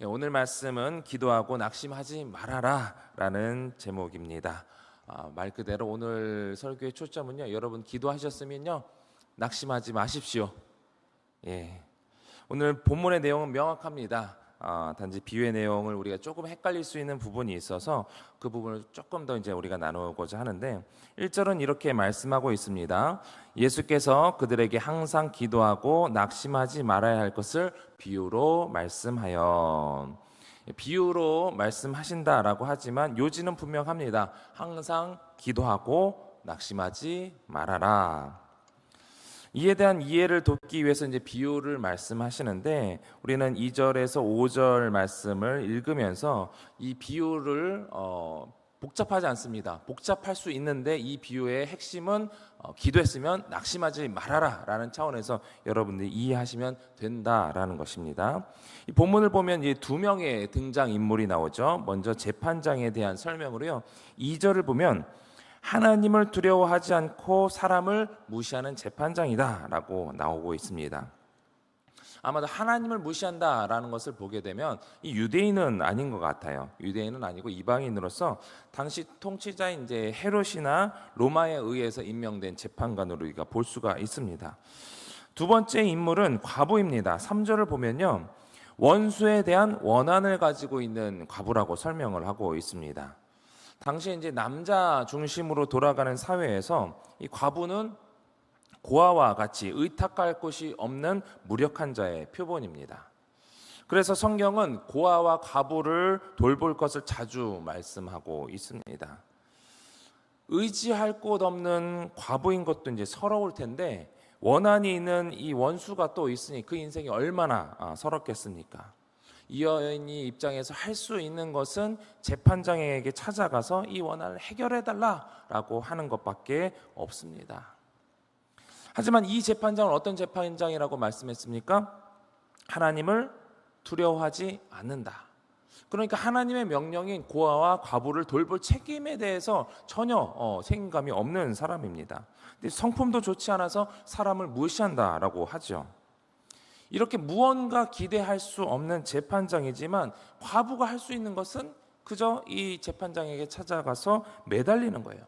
오늘 말씀은 기도하고 낙심하지 말아라 라는 제목입니다. 말 그대로 오늘 설교의 초점은요, 여러분 기도하셨으면요 낙심하지 마십시오. 오늘 본문의 내용은 명확합니다. 단지 비유의 내용을 우리가 조금 헷갈릴 수 있는 부분이 있어서 그 부분을 조금 더 이제 우리가 나누고자 하는데, 1절은 이렇게 말씀하고 있습니다. 예수께서 그들에게 항상 기도하고 낙심하지 말아야 할 것을 비유로 말씀하여. 비유로 말씀하신다라고 하지만 요지는 분명합니다. 항상 기도하고 낙심하지 말아라. 이에 대한 이해를 돕기 위해서 이제 비유를 말씀하시는데, 우리는 2절에서 5절 말씀을 읽으면서 이 비유를 복잡하지 않습니다. 복잡할 수 있는데 이 비유의 핵심은 기도했으면 낙심하지 말아라 라는 차원에서 여러분들이 이해하시면 된다라는 것입니다. 이 본문을 보면 이 두 명의 등장인물이 나오죠. 먼저 재판장에 대한 설명으로요, 2절을 보면 하나님을 두려워하지 않고 사람을 무시하는 재판장이다라고 나오고 있습니다. 아마도 하나님을 무시한다라는 것을 보게 되면 이 유대인은 아닌 것 같아요. 유대인은 아니고 이방인으로서 당시 통치자인 이제 헤롯이나 로마에 의해서 임명된 재판관으로 우리가 볼 수가 있습니다. 두 번째 인물은 과부입니다. 3절을 보면요, 원수에 대한 원한을 가지고 있는 과부라고 설명을 하고 있습니다. 당시에 이제 남자 중심으로 돌아가는 사회에서 이 과부는 고아와 같이 의탁할 곳이 없는 무력한 자의 표본입니다. 그래서 성경은 고아와 과부를 돌볼 것을 자주 말씀하고 있습니다. 의지할 곳 없는 과부인 것도 이제 서러울 텐데, 원한이 있는 이 원수가 또 있으니 그 인생이 얼마나 서럽겠습니까? 이 여인이 입장에서 할 수 있는 것은 재판장에게 찾아가서 이 원한을 해결해 달라라고 하는 것밖에 없습니다. 하지만 이 재판장은 어떤 재판장이라고 말씀했습니까? 하나님을 두려워하지 않는다. 그러니까 하나님의 명령인 고아와 과부를 돌볼 책임에 대해서 전혀 책임감이 없는 사람입니다. 근데 성품도 좋지 않아서 사람을 무시한다라고 하죠. 이렇게 무언가 기대할 수 없는 재판장이지만 과부가 할 수 있는 것은 그저 이 재판장에게 찾아가서 매달리는 거예요.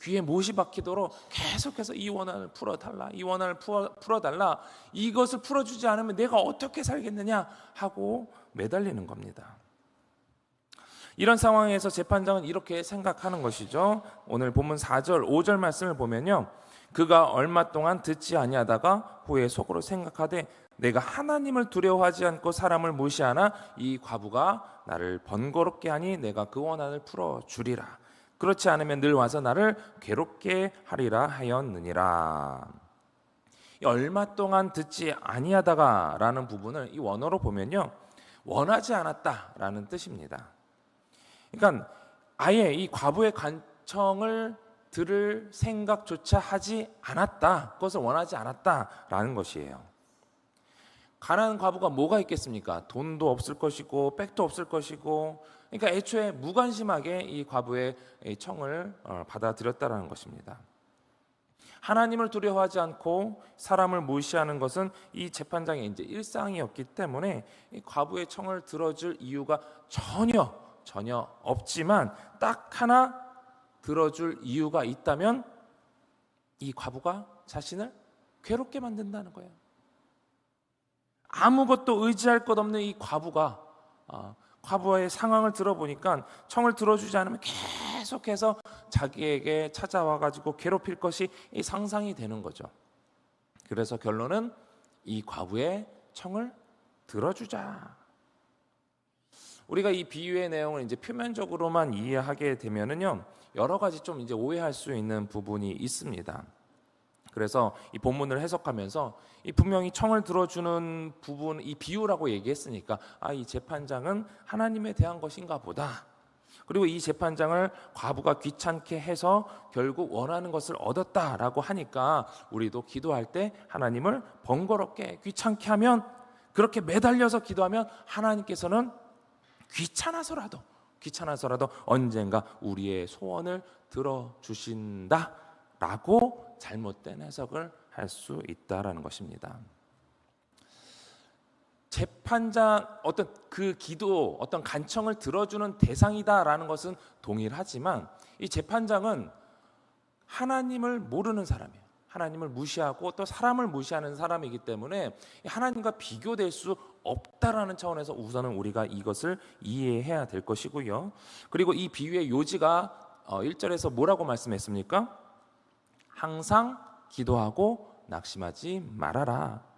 귀에 못이 박히도록 계속해서 이 원한을 풀어달라, 이 원한을 풀어달라, 이것을 풀어주지 않으면 내가 어떻게 살겠느냐 하고 매달리는 겁니다. 이런 상황에서 재판장은 이렇게 생각하는 것이죠. 오늘 본문 4절, 5절 말씀을 보면요, 그가 얼마 동안 듣지 아니하다가 후에 속으로 생각하되 내가 하나님을 두려워하지 않고 사람을 무시하나 이 과부가 나를 번거롭게 하니 내가 그 원한을 풀어주리라. 그렇지 않으면 늘 와서 나를 괴롭게 하리라 하였느니라. 얼마 동안 듣지 아니하다가 라는 부분을 이 원어로 보면요, 원하지 않았다라는 뜻입니다. 그러니까 아예 이 과부의 간청을 들을 생각조차 하지 않았다, 그것을 원하지 않았다라는 것이에요. 가난한 과부가 뭐가 있겠습니까? 돈도 없을 것이고 백도 없을 것이고, 그러니까 애초에 무관심하게 이 과부의 청을 받아들였다라는 것입니다. 하나님을 두려워하지 않고 사람을 무시하는 것은 이 재판장의 이제 일상이었기 때문에 이 과부의 청을 들어줄 이유가 전혀 없지만, 딱 하나 들어줄 이유가 있다면 이 과부가 자신을 괴롭게 만든다는 거예요. 아무것도 의지할 것 없는 이 과부가 과부의 상황을 들어보니까 청을 들어주지 않으면 계속해서 자기에게 찾아와가지고 괴롭힐 것이 상상이 되는 거죠. 그래서 결론은 이 과부의 청을 들어주자. 우리가 이 비유의 내용을 이제 표면적으로만 이해하게 되면은요, 여러 가지 좀 이제 오해할 수 있는 부분이 있습니다. 그래서 이 본문을 해석하면서 이 분명히 청을 들어주는 부분, 이 비유라고 얘기했으니까 이 재판장은 하나님에 대한 것인가 보다. 그리고 이 재판장을 과부가 귀찮게 해서 결국 원하는 것을 얻었다라고 하니까 우리도 기도할 때 하나님을 번거롭게 귀찮게 하면, 그렇게 매달려서 기도하면 하나님께서는 귀찮아서라도 언젠가 우리의 소원을 들어주신다라고 잘못된 해석을 할 수 있다라는 것입니다. 재판장 어떤 그 기도 어떤 간청을 들어주는 대상이다라는 것은 동일하지만 이 재판장은 하나님을 모르는 사람이에요. 하나님을 무시하고 또 사람을 무시하는 사람이기 때문에 하나님과 비교될 수 없다라는 차원에서 우선은 우리가 이것을 이해해야 될 것이고요. 그리고 이 비유의 요지가 1절에서 뭐라고 말씀했습니까? 항상 기도하고 낙심하지 말아라.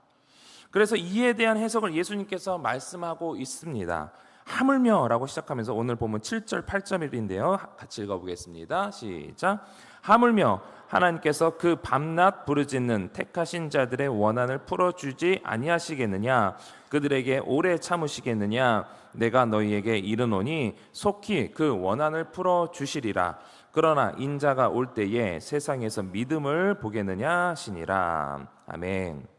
그래서 이에 대한 해석을 예수님께서 말씀하고 있습니다. 하물며라고 시작하면서 오늘 보면 7절 8절인데요. 같이 읽어보겠습니다. 시작. 하물며 하나님께서 그 밤낮 부르짖는 택하신 자들의 원한을 풀어주지 아니하시겠느냐? 그들에게 오래 참으시겠느냐? 내가 너희에게 이르노니 속히 그 원한을 풀어주시리라. 그러나 인자가 올 때에 세상에서 믿음을 보겠느냐 하시니라. 아멘.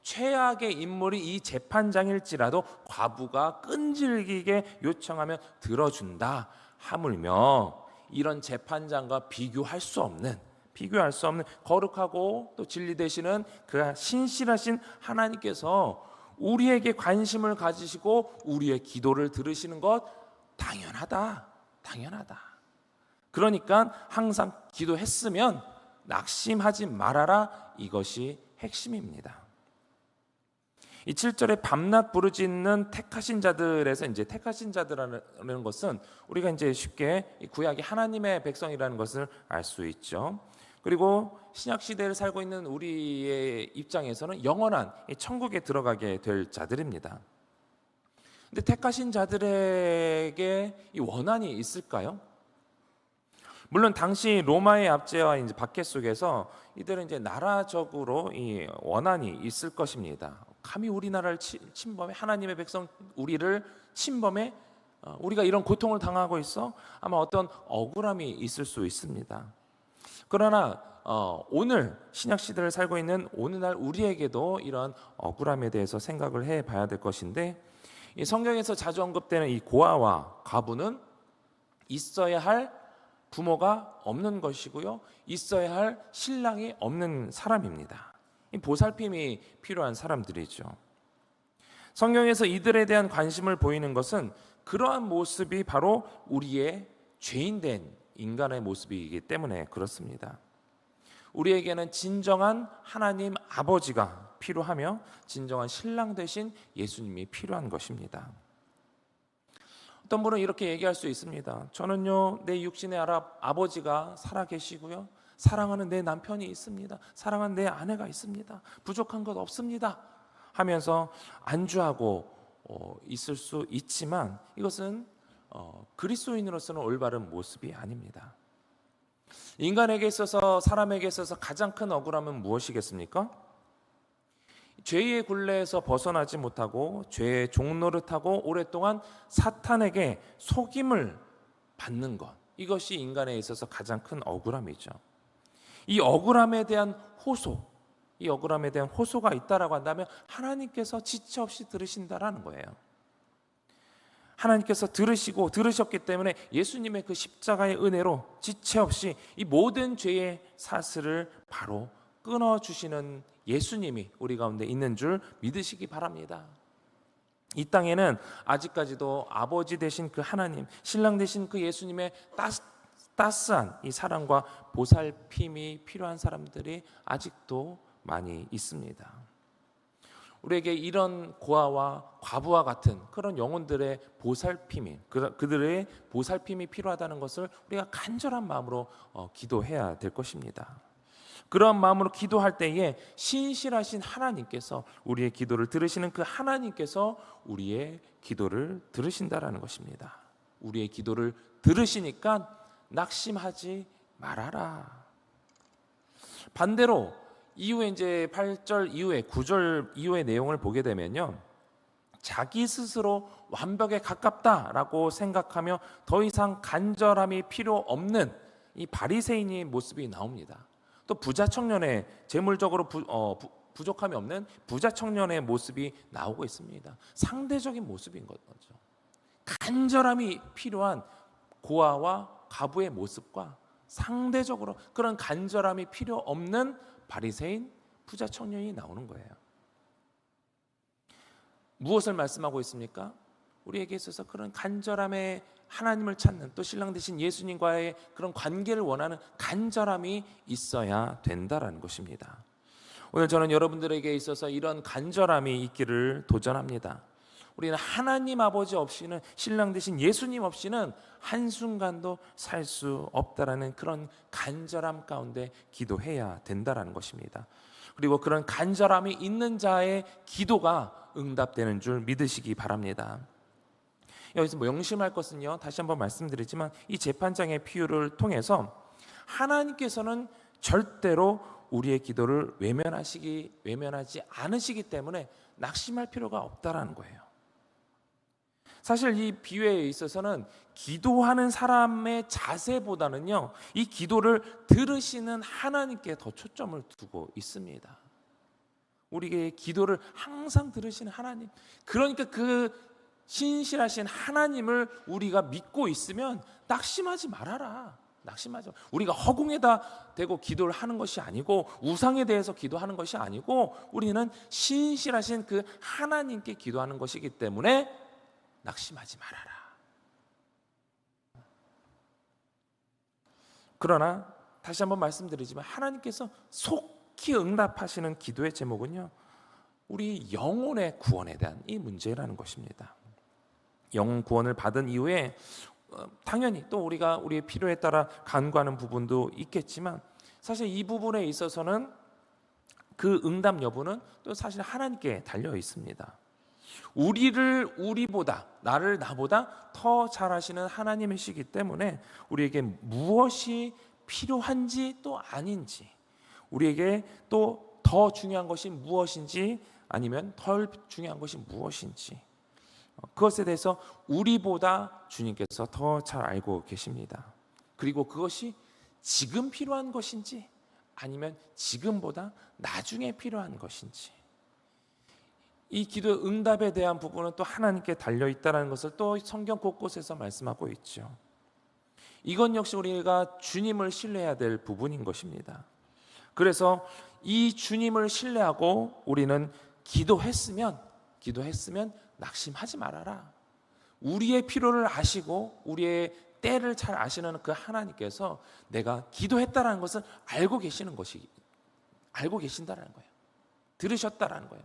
최악의 인물이 이 재판장일지라도 과부가 끈질기게 요청하면 들어준다. 하물며 이런 재판장과 비교할 수 없는 거룩하고 또 진리 되시는 그 신실하신 하나님께서 우리에게 관심을 가지시고 우리의 기도를 들으시는 것 당연하다. 그러니까 항상 기도했으면 낙심하지 말아라. 이것이 핵심입니다. 이 7절에 밤낮 부르짖는 택하신 자들에서 이제 택하신 자들이라는 것은 우리가 이제 쉽게 구약이 하나님의 백성이라는 것을 알 수 있죠. 그리고 신약 시대를 살고 있는 우리의 입장에서는 영원한 천국에 들어가게 될 자들입니다. 근데 택하신 자들에게 이 원한이 있을까요? 물론 당시 로마의 압제와 이제 박해 속에서 이들은 이제 나라적으로 이 원한이 있을 것입니다. 감히 우리나라를 침범해 하나님의 백성 우리를 침범해 우리가 이런 고통을 당하고 있어 아마 어떤 억울함이 있을 수 있습니다. 그러나 오늘 신약 시대를 살고 있는 오늘날 우리에게도 이런 억울함에 대해서 생각을 해봐야 될 것인데 이 성경에서 자주 언급되는 이 고아와 과부는 있어야 할 부모가 없는 것이고요. 있어야 할 신랑이 없는 사람입니다. 이 보살핌이 필요한 사람들이죠. 성경에서 이들에 대한 관심을 보이는 것은 그러한 모습이 바로 우리의 죄인된 인간의 모습이기 때문에 그렇습니다. 우리에게는 진정한 하나님 아버지가 필요하며 진정한 신랑 되신 예수님이 필요한 것입니다. 어떤 분은 이렇게 얘기할 수 있습니다. 저는요 내 육신의 아버지가 살아계시고요 사랑하는 내 남편이 있습니다. 사랑하는 내 아내가 있습니다. 부족한 것 없습니다 하면서 안주하고 있을 수 있지만 이것은 그리스도인으로서는 올바른 모습이 아닙니다. 인간에게 있어서 사람에게 있어서 가장 큰 억울함은 무엇이겠습니까? 죄의 굴레에서 벗어나지 못하고 죄의 종노릇하고 오랫동안 사탄에게 속임을 받는 것, 이것이 인간에 있어서 가장 큰 억울함이죠. 이 억울함에 대한 호소가 있다라고 한다면 하나님께서 지체 없이 들으신다라는 거예요. 하나님께서 들으셨기 때문에 예수님의 그 십자가의 은혜로 지체 없이 이 모든 죄의 사슬을 바로 끊어주시는 예수님이 우리 가운데 있는 줄 믿으시기 바랍니다. 이 땅에는 아직까지도 아버지 되신 그 하나님, 신랑 되신 그 예수님의 따스한 이 사랑과 보살핌이 필요한 사람들이 아직도 많이 있습니다. 우리에게 이런 고아와 과부와 같은 그런 영혼들의 그들의 보살핌이 필요하다는 것을 우리가 간절한 마음으로 기도해야 될 것입니다. 그런 마음으로 기도할 때에 신실하신 하나님께서 우리의 기도를 들으시는 그 하나님께서 우리의 기도를 들으신다라는 것입니다. 우리의 기도를 들으시니까 낙심하지 말아라. 반대로 이후에 이제 8절 이후에 9절 이후의 내용을 보게 되면요. 자기 스스로 완벽에 가깝다라고 생각하며 더 이상 간절함이 필요 없는 이 바리새인의 모습이 나옵니다. 또 부자 청년의 재물적으로 부족함이 없는 부자 청년의 모습이 나오고 있습니다. 상대적인 모습인 거죠. 간절함이 필요한 고아와 과부의 모습과 상대적으로 그런 간절함이 필요 없는 바리새인 부자 청년이 나오는 거예요. 무엇을 말씀하고 있습니까? 우리에게 있어서 그런 간절함에 하나님을 찾는, 또 신랑 되신 예수님과의 그런 관계를 원하는 간절함이 있어야 된다라는 것입니다. 오늘 저는 여러분들에게 있어서 이런 간절함이 있기를 도전합니다. 우리는 하나님 아버지 없이는, 신랑 되신 예수님 없이는 한순간도 살 수 없다라는 그런 간절함 가운데 기도해야 된다라는 것입니다. 그리고 그런 간절함이 있는 자의 기도가 응답되는 줄 믿으시기 바랍니다. 여기서 명심할 것은요, 다시 한번 말씀드리지만 이 재판장의 비유를 통해서 하나님께서는 절대로 우리의 기도를 외면하지 않으시기 때문에 낙심할 필요가 없다라는 거예요. 사실 이 비유에 있어서는 기도하는 사람의 자세보다는요, 이 기도를 들으시는 하나님께 더 초점을 두고 있습니다. 우리의 기도를 항상 들으시는 하나님, 그러니까 그 신실하신 하나님을 우리가 믿고 있으면 낙심하지 말아라. 낙심하지 마. 우리가 허공에다 대고 기도를 하는 것이 아니고, 우상에 대해서 기도하는 것이 아니고, 우리는 신실하신 그 하나님께 기도하는 것이기 때문에 낙심하지 말아라. 그러나 다시 한번 말씀드리지만 하나님께서 속히 응답하시는 기도의 제목은요, 우리 영혼의 구원에 대한 이 문제라는 것입니다. 영혼 구원을 받은 이후에 당연히 또 우리가 우리의 필요에 따라 간구하는 부분도 있겠지만, 사실 이 부분에 있어서는 그 응답 여부는 또 사실 하나님께 달려 있습니다. 우리보다, 나보다 더 잘 아시는 하나님이시기 때문에 우리에게 무엇이 필요한지 또 아닌지, 우리에게 또 더 중요한 것이 무엇인지 아니면 덜 중요한 것이 무엇인지, 그것에 대해서 우리보다 주님께서 더 잘 알고 계십니다. 그리고 그것이 지금 필요한 것인지 아니면 지금보다 나중에 필요한 것인지, 이 기도 응답에 대한 부분은 또 하나님께 달려있다는 것을 또 성경 곳곳에서 말씀하고 있죠. 이건 역시 우리가 주님을 신뢰해야 될 부분인 것입니다. 그래서 이 주님을 신뢰하고 우리는 기도했으면 낙심하지 말아라. 우리의 필요를 아시고 우리의 때를 잘 아시는 그 하나님께서 내가 기도했다라는 것을 알고 계신다라는 거예요. 들으셨다라는 거예요.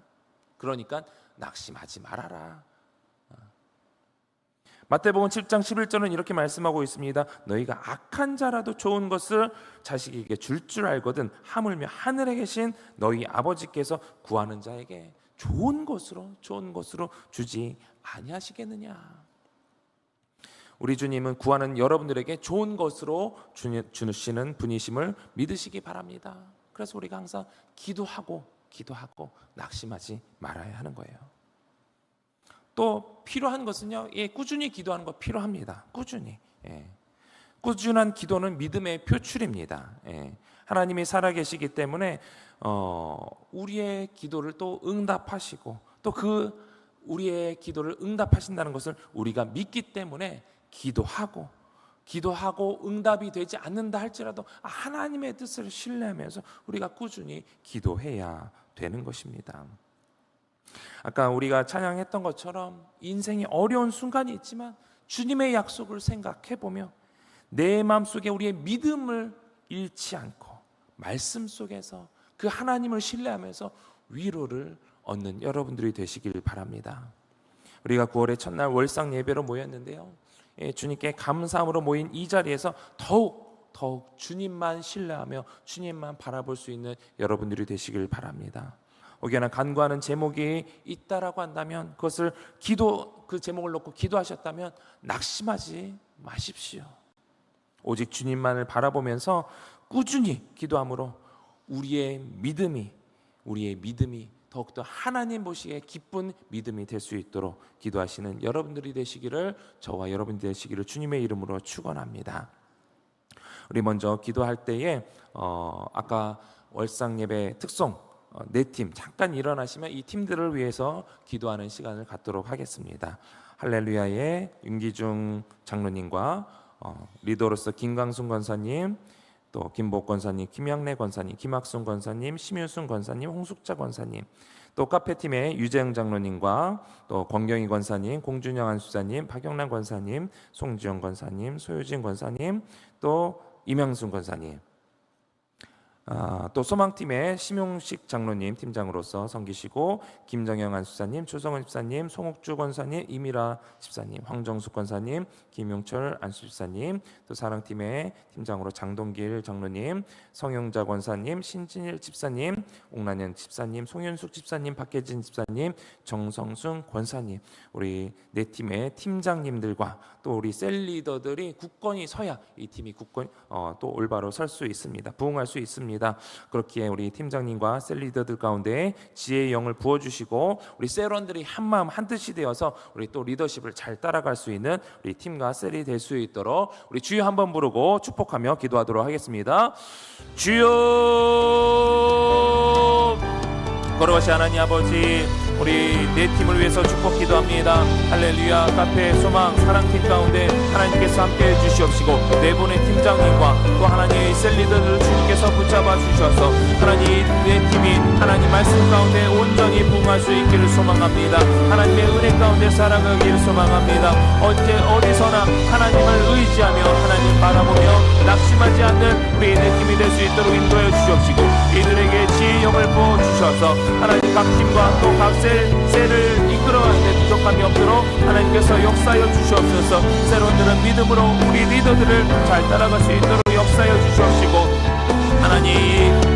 그러니까 낙심하지 말아라. 마태복음 7장 11절은 이렇게 말씀하고 있습니다. 너희가 악한 자라도 좋은 것을 자식에게 줄 알거든 하물며 하늘에 계신 너희 아버지께서 구하는 자에게 좋은 것으로 주지 아니하시겠느냐. 우리 주님은 구하는 여러분들에게 좋은 것으로 주시는 분이심을 믿으시기 바랍니다. 그래서 우리가 항상 기도하고 낙심하지 말아야 하는 거예요. 또 필요한 것은요, 꾸준히 기도하는 거 필요합니다. 꾸준한 기도는 믿음의 표출입니다. 하나님이 살아계시기 때문에 우리의 기도를 또 응답하시고, 또 그 우리의 기도를 응답하신다는 것을 우리가 믿기 때문에 기도하고 응답이 되지 않는다 할지라도 하나님의 뜻을 신뢰하면서 우리가 꾸준히 기도해야 되는 것입니다. 아까 우리가 찬양했던 것처럼 인생이 어려운 순간이 있지만 주님의 약속을 생각해보며 내 마음속에 우리의 믿음을 잃지 않고 말씀 속에서 그 하나님을 신뢰하면서 위로를 얻는 여러분들이 되시길 바랍니다. 우리가 9월의 첫날 월상 예배로 모였는데요, 주님께 감사함으로 모인 이 자리에서 더욱 주님만 신뢰하며 주님만 바라볼 수 있는 여러분들이 되시길 바랍니다. 혹여나 간구하는 제목이 있다라고 한다면 그것을 그 제목을 놓고 기도하셨다면 낙심하지 마십시오. 오직 주님만을 바라보면서 꾸준히 기도함으로 우리의 믿음이 더욱더 하나님 보시기에 기쁜 믿음이 될 수 있도록 기도하시는 여러분들이 되시기를, 저와 여러분들이 되시기를 주님의 이름으로 축원합니다. 우리 먼저 기도할 때에 아까 월상 예배 특송 네 팀 잠깐 일어나시면 이 팀들을 위해서 기도하는 시간을 갖도록 하겠습니다. 할렐루야의 윤기중 장로님과 리더로서 김광순 권사님, 또 김복 권사님, 김양래 권사님, 김학순 권사님, 심유순 권사님, 홍숙자 권사님, 또 카페팀의 유재영 장로님과 또 권경희 권사님, 공준영 안수사님, 박영란 권사님, 송지영 권사님, 소유진 권사님, 또 임양순 권사님, 또 소망팀의 심용식 장로님 팀장으로서 섬기시고, 김정영 안수사님, 조성은 집사님, 송옥주 권사님, 이미라 집사님, 황정숙 권사님, 김용철 안수집사님, 또 사랑팀의 팀장으로 장동길 장로님, 성용자 권사님, 신진일 집사님, 옥란현 집사님, 송윤숙 집사님, 박혜진 집사님, 정성순 권사님, 우리 네 팀의 팀장님들과 또 우리 셀리더들이 굳건히 서야 이 팀이 굳건히 또 올바로 설 수 있습니다. 부응할 수 있습니다. 그렇기에 우리 팀장님과 셀리더들 가운데 지혜의 영을 부어주시고, 우리 셀원들이 한마음 한뜻이 되어서 우리 또 리더십을 잘 따라갈 수 있는 우리 팀과 셀이 될 수 있도록 우리 주여 한번 부르고 축복하며 기도하도록 하겠습니다. 주여, 걸어가시 하나님 아버지, 우리 네 팀을 위해서 축복 기도합니다. 할렐루야. 카페 소망 사랑팀 가운데 하나님께서 함께해 주시옵시고, 네 분의 팀장님과 또 하나님의 셀리더들을 주님께서 붙잡아 주셔서 하나님 네 팀이 하나님 말씀 가운데 온전히 부응할 수 있기를 소망합니다. 하나님의 은혜 가운데 살아가기를 소망합니다. 언제 어디서나 하나님을 의지하며 하나님 바라보며 낙심하지 않는 우리 네 팀이 될 수 있도록 인도해 주시옵시고, 이들에게 지혜의 영을 부어 주셔서 하나님 각 팀과 또 각 셀을 이끌어가는데 부족함이 없도록 하나님께서 역사하여 주시옵소서. 새로운들은 믿음으로 우리 리더들을 잘 따라갈 수 있도록 역사하여 주시옵시고, 하나님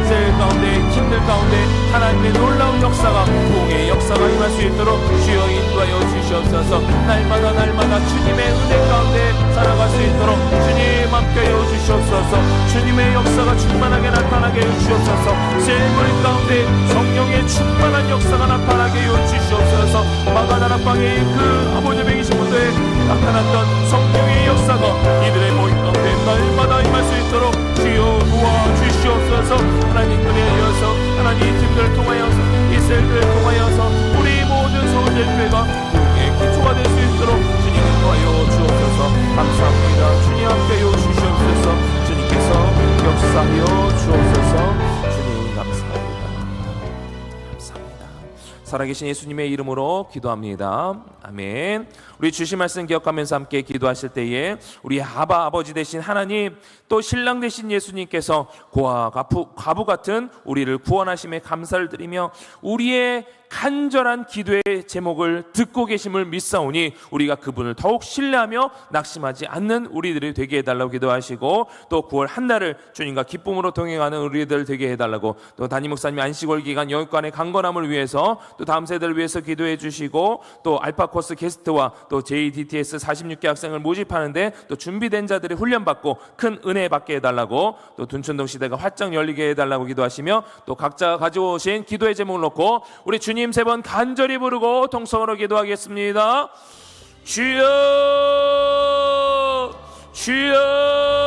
셀 가운데 팀들 가운데 하나님의 놀라운 역사가 부흥의 역사가 임할 수 있도록 주여 인도하여 주시옵소서. 날마다 주님의 은혜 가운데 살아갈 수 있도록 주님 함께하여 주시옵소서. 주님의 역사가 충만하게 나타나게 해 주시옵소서. 셀물 가운데 성령의 충만한 역사가 나타나게 해 주시옵소서. 마가다락방의 그 아버지 120분도에 나타났던 성령의 역사가 이들의 모임 가운데 날마다 임할 수 있도록 주여 도와주시옵소서. 하나님 그리하여서 하나님 이 팀들을 통하여서 이 셀들을 통하여서 우리 모든 서울대교회가 부흥의 기초가 될 수 있도록 주님 인도하여 주옵소서. 감사합니다. 주님 함께하여 주시옵소서. 주님께서 역사하여 주옵소서. 주님 감사합니다. 감사합니다. 살아계신 예수님의 이름으로 기도합니다. 아멘. 우리 주신 말씀 기억하면서 함께 기도하실 때에 우리 아버지 되신 하나님, 또 신랑 되신 예수님께서 고아 과부 같은 우리를 구원하심에 감사를 드리며 우리의 간절한 기도의 제목을 듣고 계심을 믿사오니 우리가 그분을 더욱 신뢰하며 낙심하지 않는 우리들이 되게 해달라고 기도하시고, 또 9월 한 달을 주님과 기쁨으로 동행하는 우리들 되게 해달라고, 또 담임 목사님이 안식월 기간 영육간의 강건함을 위해서 또 다음 세대를 위해서 기도해 주시고, 또 알파 코스 게스트와 또 JDTS 46개 학생을 모집하는데 또 준비된 자들이 훈련받고 큰 은혜 받게 해달라고, 또 둔촌동 시대가 활짝 열리게 해달라고 기도하시며, 또 각자가 가져오신 기도의 제목을 놓고 우리 주님 세 번 간절히 부르고 통성으로 기도하겠습니다. 주여, 주여.